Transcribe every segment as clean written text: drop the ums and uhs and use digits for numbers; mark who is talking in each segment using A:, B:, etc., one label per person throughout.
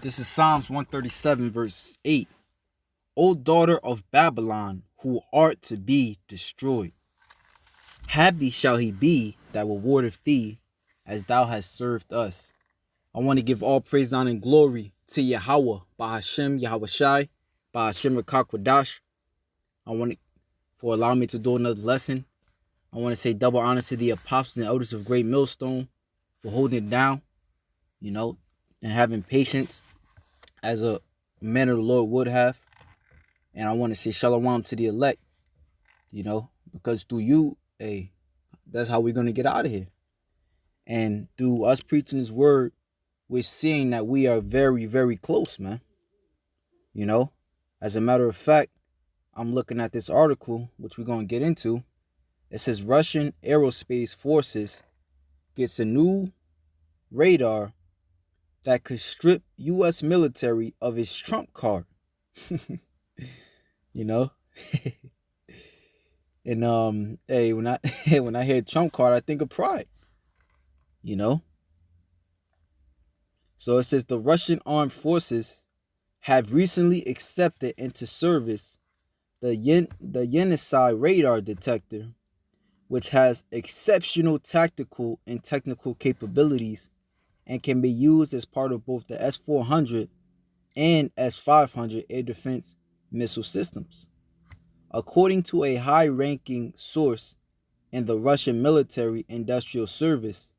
A: This is Psalms 137, verse 8. O daughter of Babylon, who art to be destroyed, happy shall he be that rewardeth thee, as thou hast served us. I want to give all praise, honor, and glory to Yahweh, Bahashem, Yahweh Shai, Bahashem Rakakwadash. I want to, for allowing me to do another lesson. I want to say double honor to the apostles and elders of Great Millstone for holding it down, and having patience as a man of the Lord would have. And I want to say shalom to the elect, because through you, that's how we're going to get out of here. And through us preaching his word, we're seeing that we are very, very close, man. As a matter of fact, I'm looking at this article, which we're going to get into. It says Russian Aerospace Forces gets a new radar that could strip U.S. military of its Trump card. And when I when I hear Trump card, I think of pride. So it says the Russian armed forces have recently accepted into service the Yenisei radar detector, which has exceptional tactical and technical capabilities and can be used as part of both the S-400 and S-500 air defense missile systems. According to a high-ranking source in the Russian military industrial service,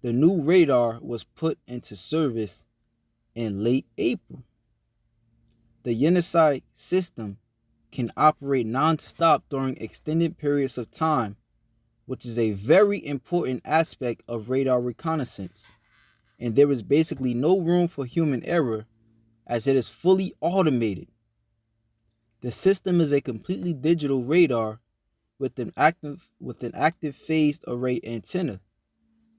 A: the new radar was put into service in late April. The Yenisei system can operate non-stop during extended periods of time, which is a very important aspect of radar reconnaissance. And there is basically no room for human error as it is fully automated. The system is a completely digital radar with an active phased array antenna.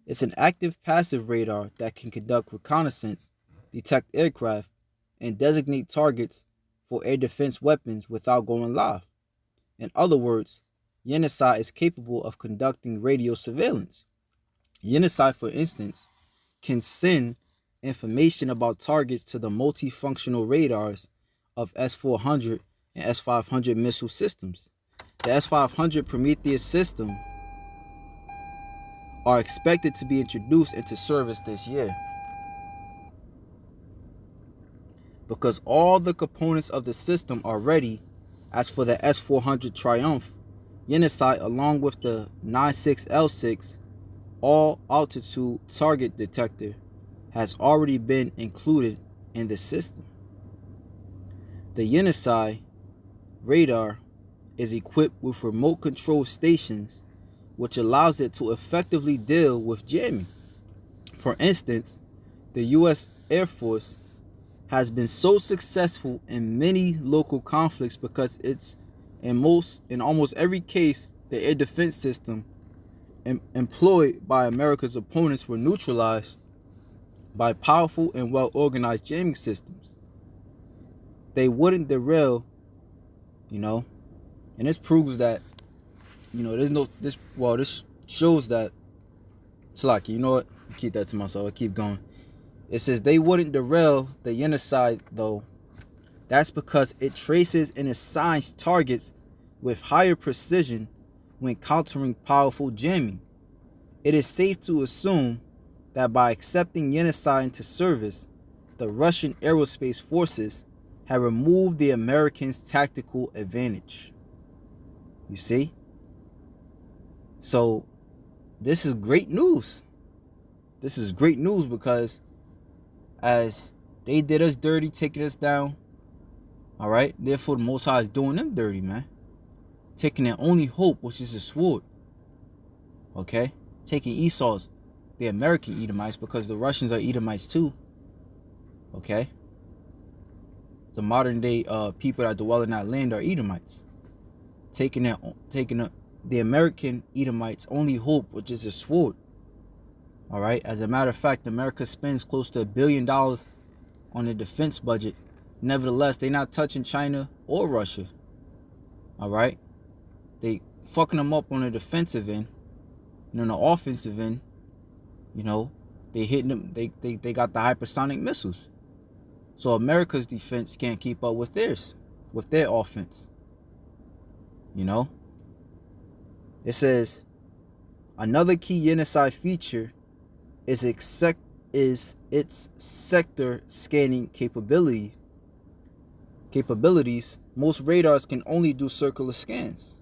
A: It's an active passive radar that can conduct reconnaissance, detect aircraft, and designate targets for air defense weapons without going live. In other words, Yenisei is capable of conducting radio surveillance. Yenisei, for instance, can send information about targets to the multifunctional radars of S-400 and S-500 missile systems. The S-500 Prometheus system are expected to be introduced into service this year. Because all the components of the system are ready, as for the S-400 Triumph, Yenisei, along with the 96L6 all-altitude target detector, has already been included in the system. The Yenisei radar is equipped with remote control stations, which allows it to effectively deal with jamming. For instance, the U.S. Air Force has been so successful in many local conflicts because it's in almost every case the air defense system employed by America's opponents were neutralized by powerful and well-organized jamming systems. They wouldn't derail, and this proves that, this shows that, Slaki, you know what? Keep that to myself. I keep going. It says they wouldn't derail the Yenisei, though. That's because it traces and assigns targets with higher precision when countering powerful jamming. It is safe to assume that by accepting Yenisei into service, the Russian aerospace forces have removed the Americans' tactical advantage. You see? So, this is great news. This is great news because as they did us dirty, taking us down, all right, therefore the Most High is doing them dirty, man. Taking their only hope, which is the sword. Okay? Taking Esau's, the American Edomites, because the Russians are Edomites too. Okay? The modern day people that dwell in that land are Edomites. Taking the American Edomites' only hope, which is the sword. All right? As a matter of fact, America spends close to $1 billion on the defense budget. Nevertheless, they're not touching China or Russia. All right? They fucking them up on the defensive end. And on the offensive end, they hitting them. They got the hypersonic missiles. So America's defense can't keep up with theirs, with their offense. You know? It says, another key Yenisei feature is its sector scanning capabilities. Most radars can only do circular scans.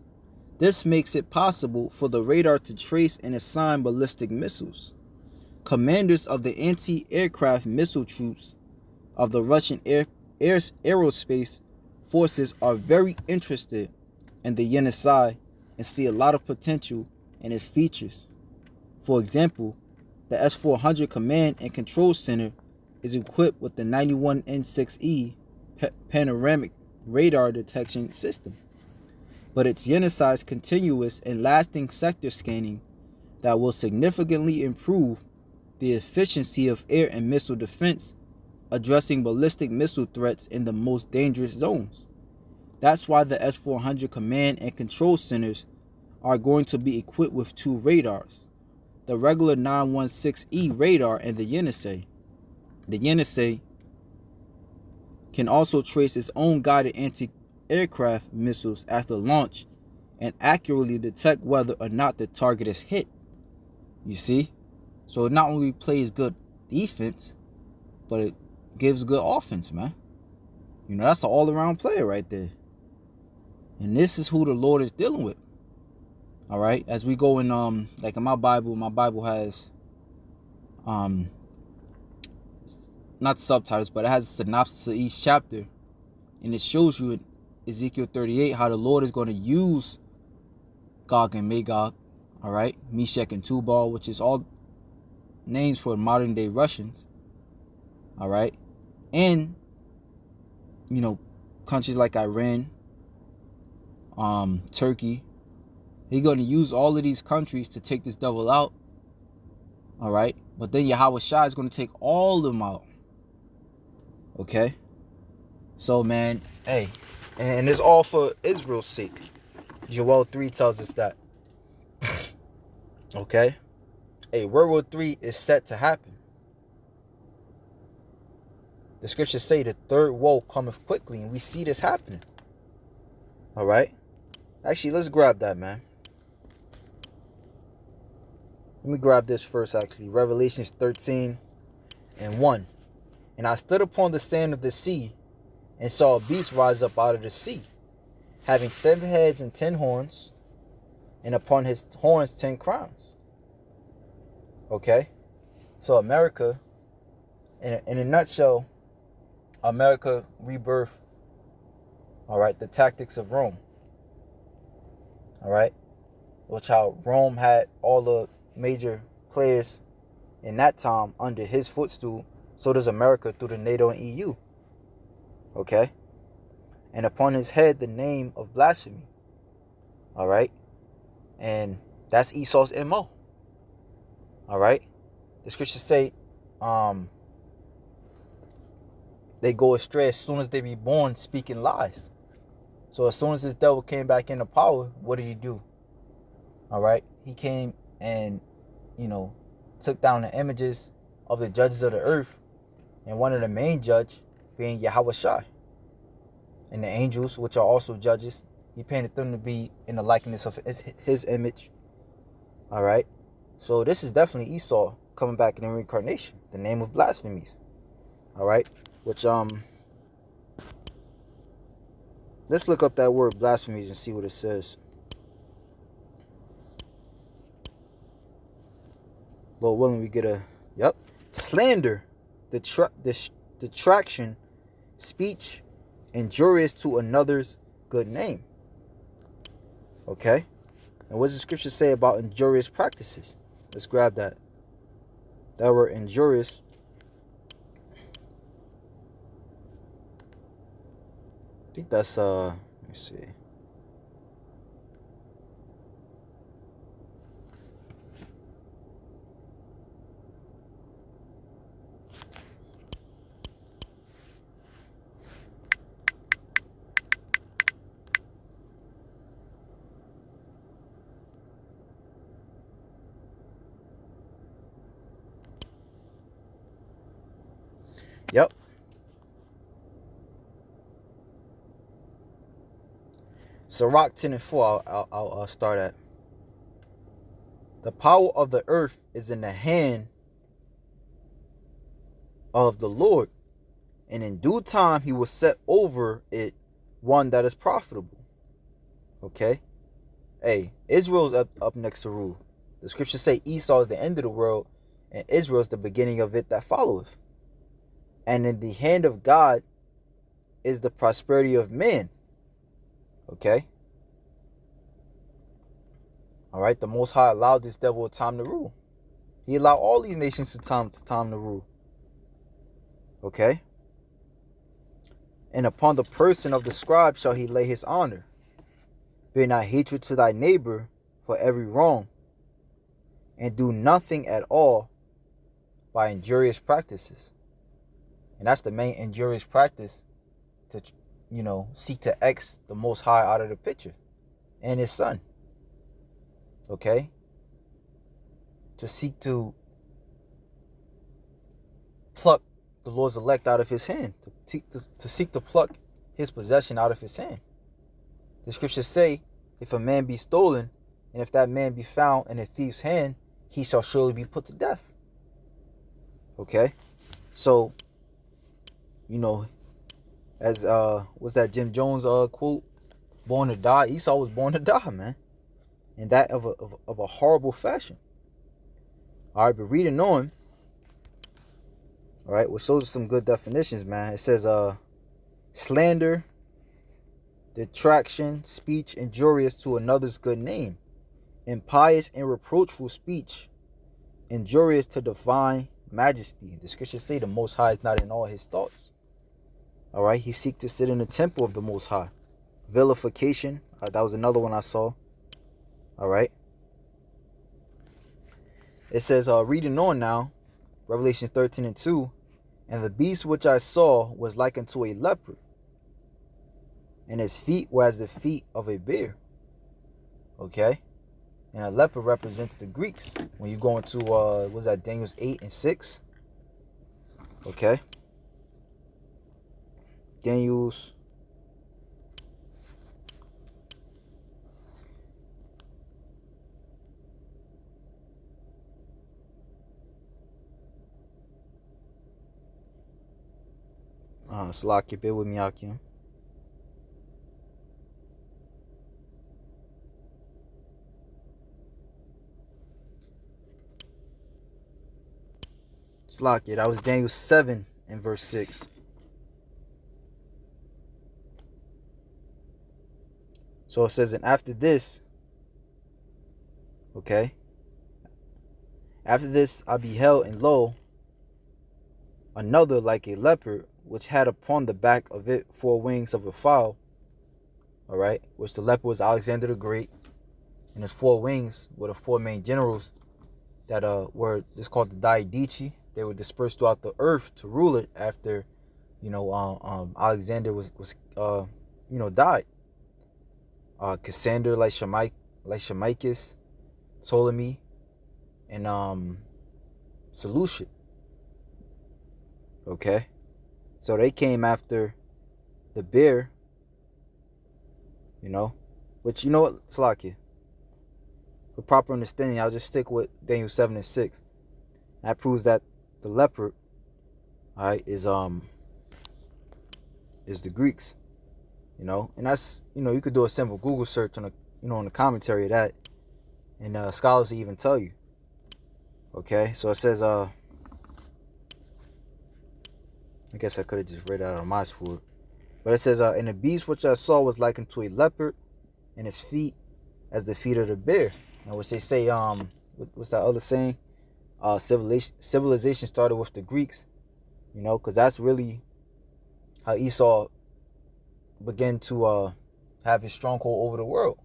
A: This makes it possible for the radar to trace and assign ballistic missiles. Commanders of the anti-aircraft missile troops of the Russian aerospace forces are very interested in the Yenisei and see a lot of potential in its features. For example, the S-400 Command and Control Center is equipped with the 91N6E panoramic radar detection system, but its Yenisei's continuous and lasting sector scanning that will significantly improve the efficiency of air and missile defense, addressing ballistic missile threats in the most dangerous zones. That's why the S-400 Command and Control Centers are going to be equipped with two radars, the regular 916E radar and the Yenisei. The Yenisei can also trace its own guided anti-aircraft missiles after launch and accurately detect whether or not the target is hit. You see? So it not only plays good defense, but it gives good offense, man. You know, that's an all-around player right there. And this is who the Lord is dealing with. All right? As we go in, like in my Bible has, not subtitles, but it has a synopsis of each chapter. And it shows you in Ezekiel 38 how the Lord is going to use Gog and Magog, all right? Meshach and Tubal, which is all names for modern day Russians, all right? And, you know, countries like Iran, Turkey. He's going to use all of these countries to take this devil out, all right? But then Yahweh Shai is going to take all of them out, okay? So, man, hey, and it's all for Israel's sake. Joel 3 tells us that. Okay? Hey, World War III is set to happen. The scriptures say the third woe cometh quickly, and we see this happening. All right? Actually, let's grab that, man. Let me grab this first, actually. Revelations 13:1. And I stood upon the sand of the sea, and saw a beast rise up out of the sea, having 7 heads and 10 horns, and upon his horns 10 crowns. Okay? So America, in a nutshell, America rebirth, all right, the tactics of Rome. All right? Which how Rome had all the major players in that time under his footstool. So does America through the NATO and EU. Okay? And upon his head the name of blasphemy. All right? And that's Esau's MO. All right? The scriptures say they go astray as soon as they be born speaking lies. So as soon as this devil came back into power, what did he do? All right? He came and, you know, took down the images of the judges of the earth, and one of the main judge being Yahweh Shai. And the angels, which are also judges, he painted them to be in the likeness of his image. All right? So this is definitely Esau coming back in the reincarnation, the name of blasphemies. All right? Which, let's look up that word blasphemies and see what it says. Lord willing, we get a, slander, detraction, speech, injurious to another's good name. Okay? And what does the scripture say about injurious practices? Let's grab that. That word injurious. I think that's, let me see. Yep. Sirach 10 and 4, I'll start at. The power of the earth is in the hand of the Lord, and in due time he will set over it one that is profitable. Okay? Hey, Israel's up next to rule. The scriptures say Esau is the end of the world, and Israel is the beginning of it that followeth. And in the hand of God is the prosperity of man. Okay? Alright, the Most High allowed this devil a time to rule. He allowed all these nations to time to rule. Okay? And upon the person of the scribe shall he lay his honor. Bear not hatred to thy neighbor for every wrong, and do nothing at all by injurious practices. And that's the main injurious practice, to, seek to X the Most High out of the picture and his son. Okay? To seek to pluck the Lord's elect out of his hand, to seek to pluck his possession out of his hand. The scriptures say, if a man be stolen, and if that man be found in a thief's hand, he shall surely be put to death. Okay? So, as what's that Jim Jones quote? Born to die. Esau was born to die, man. And that of a horrible fashion. Alright, but reading on, alright, which shows us some good definitions, man. It says slander, detraction, speech injurious to another's good name, impious and reproachful speech, injurious to divine majesty. The scriptures say the Most High is not in all his thoughts. Alright, he seeks to sit in the temple of the Most High. Vilification, that was another one I saw. Alright. It says, reading on now, Revelations 13 and 2, and the beast which I saw was like unto a leopard, and his feet were as the feet of a bear. Okay? And a leopard represents the Greeks. When you go into, what's that, Daniel 8 and 6? Okay? Daniel's. Salaki, bear with me, Akim. Salaki, that was Daniel 7 and verse 6. So it says, and after this, okay, after this I beheld, and lo, another like a leopard, which had upon the back of it 4 wings of a fowl. All right, which the leopard was Alexander the Great, and his 4 wings were the 4 main generals that were, it's called the Diadici. They were dispersed throughout the earth to rule it after, Alexander was died. Cassander, Lysimachus, Ptolemy, and Seleucid. Okay, so they came after the bear. Which, what, Slakia, for proper understanding, I'll just stick with Daniel 7 and 6. That proves that the leopard, alright, is the Greeks. And that's, you could do a simple Google search on on the commentary of that, and scholars will even tell you. Okay, so it says, I guess I could have just read that out of my sword, but it says, and the beast which I saw was like unto a leopard, and his feet as the feet of the bear. And which they say, what's that other saying? Civilization started with the Greeks, because that's really how Esau began to have his stronghold over the world.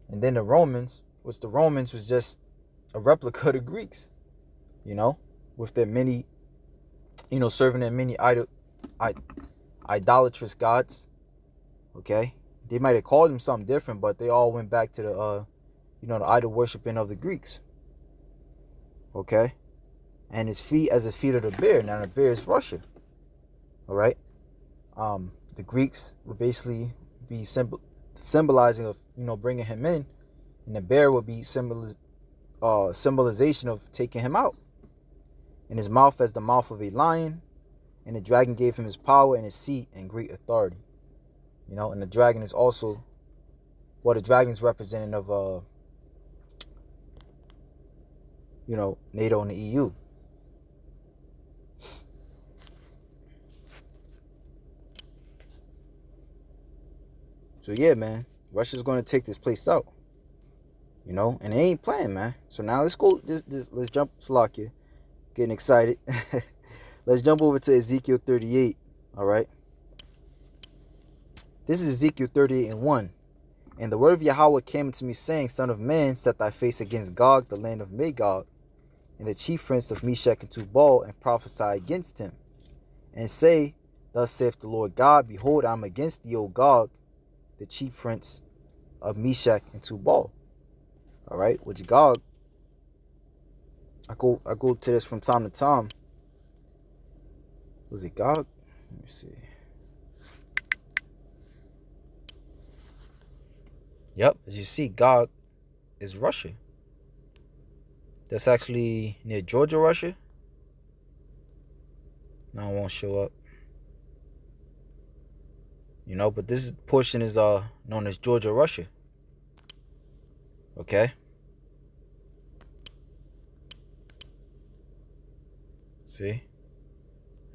A: And then the Romans, which the Romans was just a replica of the Greeks, with their many, serving their many idolatrous gods. Okay, they might have called them something different, but they all went back to the the idol worshiping of the Greeks. Okay, and his feet as the feet of the bear. Now the bear is Russia. All right, the Greeks would basically be symbolizing of, bringing him in, and the bear would be symbolization of taking him out. And his mouth as the mouth of a lion, and the dragon gave him his power and his seat and great authority. And the dragon is also, the dragon is representative of, NATO and the EU. So yeah, man, Russia's going to take this place out. And they ain't playing, man. So now let's go. Let's jump, Slovakia. Getting excited. Let's jump over to Ezekiel 38. All right. This is Ezekiel 38:1. And the word of Yahweh came unto me, saying, Son of man, set thy face against Gog, the land of Magog, and the chief prince of Meshech and Tubal, and prophesy against him. And say, Thus saith the Lord God, Behold, I am against thee, O Gog, the chief prince of Meshech and Tubal. All right, which Gog, I go to this from time to time. Was it Gog? Let me see. Yep, as you see, Gog is Russia. That's actually near Georgia, Russia. No, it won't show up. But this portion is known as Georgia, Russia. Okay. See?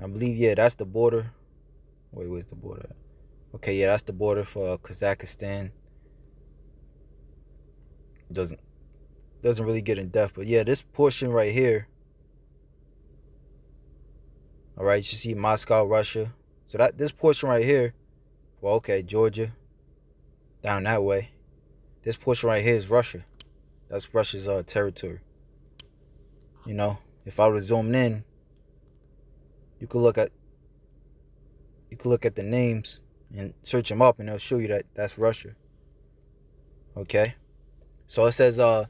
A: I believe, yeah, that's the border. Wait, where's the border at? Okay, yeah, that's the border for Kazakhstan. Doesn't really get in depth, but yeah, this portion right here. All right, you see Moscow, Russia. So this portion right here, well, okay, Georgia, down that way. This portion right here is Russia. That's Russia's territory. If I was zoomed in, you could look at the names and search them up, and it'll show you that that's Russia. Okay. So it says, the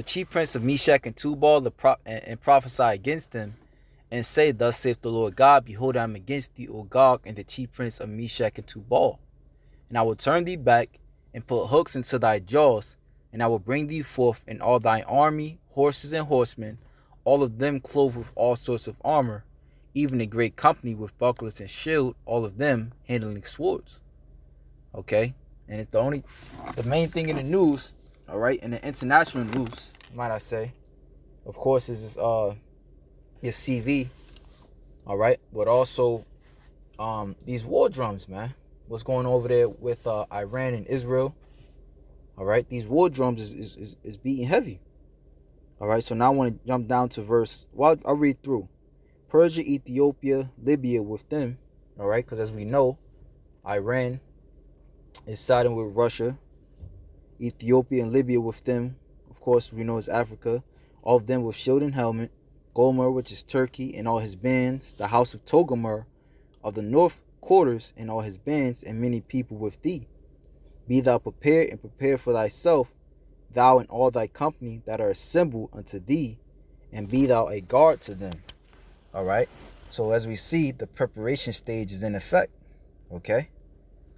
A: chief prince of Meshech and Tubal, and prophesy against him, and say, Thus saith the Lord God, Behold, I am against thee, O Gog, and the chief prince of Meshech and Tubal. And I will turn thee back, and put hooks into thy jaws, and I will bring thee forth in all thine army, horses and horsemen, all of them clothed with all sorts of armor, even a great company with bucklers and shield, all of them handling swords. Okay? And it's the main thing in the news, all right, in the international news, might I say, of course, is this your CV, all right, but also these war drums, man. What's going over there with Iran and Israel? All right, these war drums is beating heavy. All right, so now I want to jump down to verse. Well, I'll read through. Persia, Ethiopia, Libya with them. All right, because as we know, Iran is siding with Russia. Ethiopia and Libya with them. Of course, we know it's Africa. All of them with shield and helmet. Gomer, which is Turkey, and all his bands. The house of Togarmah of the north quarters, and all his bands, and many people with thee. Be thou prepared, and prepare for thyself, thou and all thy company that are assembled unto thee, and be thou a guard to them. All right. So as we see, the preparation stage is in effect. Okay.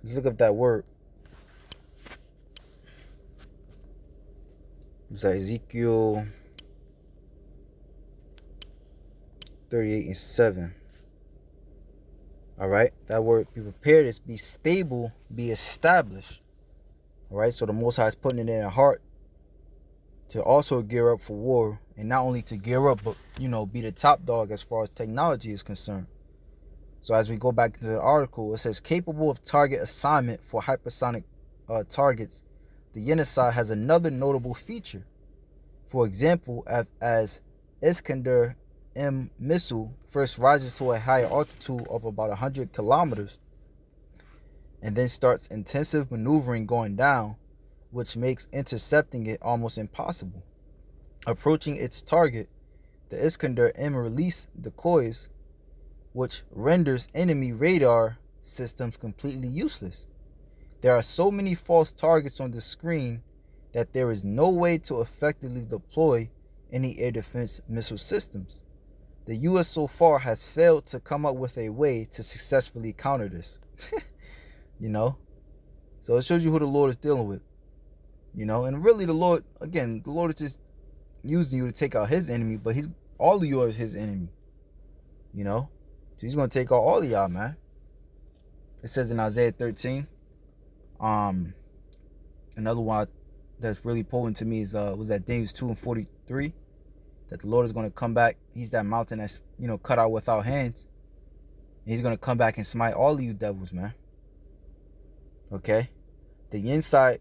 A: Let's look up that word. It's Ezekiel 38:7. All right. That word, be prepared, is be stable, be established. All right. So the Most High is putting it in their heart to also gear up for war, and not only to gear up, but be the top dog as far as technology is concerned. So as we go back into the article, it says capable of target assignment for hypersonic targets. The Yenisei has another notable feature. For example, as Iskander M missile first rises to a higher altitude of about 100 kilometers and then starts intensive maneuvering going down, which makes intercepting it almost impossible. Approaching its target, the Iskander M release decoys, which renders enemy radar systems completely useless. There are so many false targets on the screen that there is no way to effectively deploy any air defense missile systems. The U.S. so far has failed to come up with a way to successfully counter this. So it shows you who the Lord is dealing with. And really the Lord is just using you to take out his enemy, but all of you are his enemy. So he's gonna take out all of y'all, man. It says in Isaiah 13, another one that's really potent to me is was that Daniel 2:43, that the Lord is gonna come back. He's that mountain that's cut out without hands. And he's gonna come back and smite all of you devils, man. Okay? The Yenisei,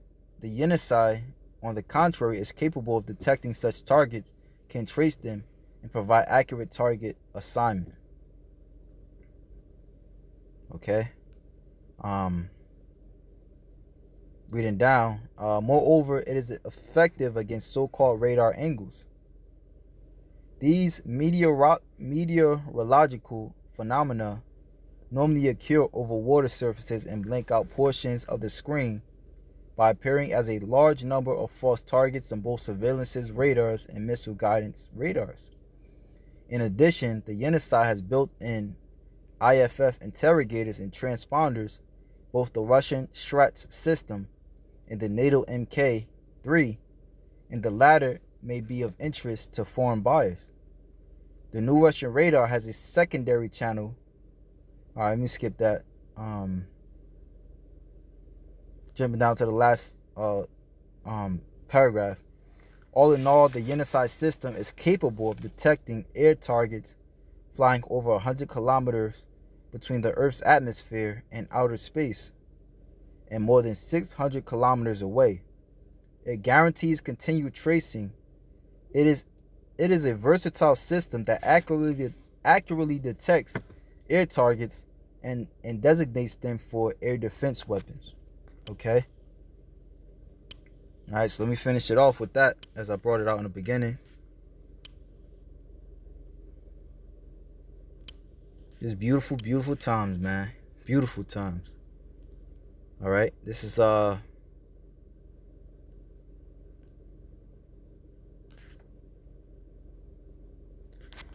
A: on the contrary, is capable of detecting such targets, can trace them, and provide accurate target assignment. Okay? Reading down. Moreover, it is effective against so-called radar angles. These meteorological phenomena normally occur over water surfaces and blank out portions of the screen by appearing as a large number of false targets on both surveillances radars and missile guidance radars. In addition, the Yenisei has built-in IFF interrogators and transponders, both the Russian Strats system and the NATO Mk3, and the latter may be of interest to foreign buyers. The new Russian radar has a secondary channel. All right, let me skip that. Jumping down to the last paragraph. All in all, the Yenisei system is capable of detecting air targets flying over 100 kilometers between the Earth's atmosphere and outer space, and more than 600 kilometers away. It guarantees continued tracing. It is a versatile system that accurately detects air targets and designates them for air defense weapons. Okay? Alright, so let me finish it off with that as I brought it out in the beginning. Just beautiful, beautiful times, man. Beautiful times. Alright, this is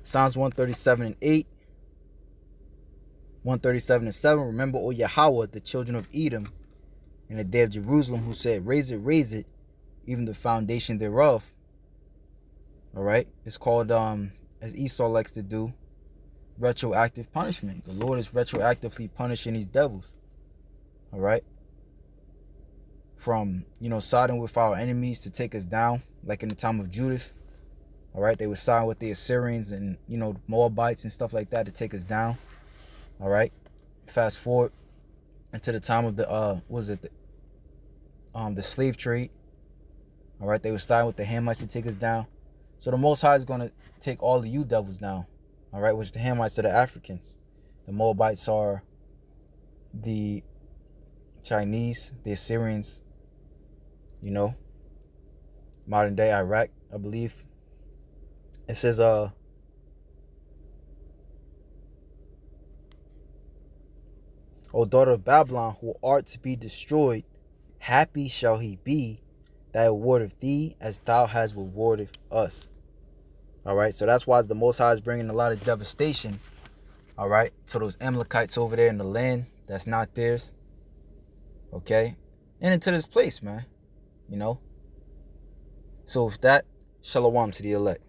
A: Psalms 137:8, 137:7. Remember, O Yahweh, the children of Edom, in the day of Jerusalem, who said, raise it, even the foundation thereof. Alright, it's called, as Esau likes to do, retroactive punishment. The Lord is retroactively punishing these devils. Alright, from siding with our enemies to take us down, like in the time of Judith. Alright, they would side with the Assyrians and Moabites and stuff like that to take us down. Alright, fast forward into the time of the the slave trade. Alright, they would side with the Hamites to take us down. So the Most High is going to take all of you devils down. Alright, which the Hamites are the Africans. The Moabites are the Chinese, the Assyrians, modern day Iraq, I believe. It says, O daughter of Babylon, who art to be destroyed, happy shall he be that rewardeth thee as thou hast rewarded us. Alright, so that's why the Most High is bringing a lot of devastation, alright, to those Amalekites over there in the land that's not theirs. Okay? And into this place, man. So with that, shalom to the elect.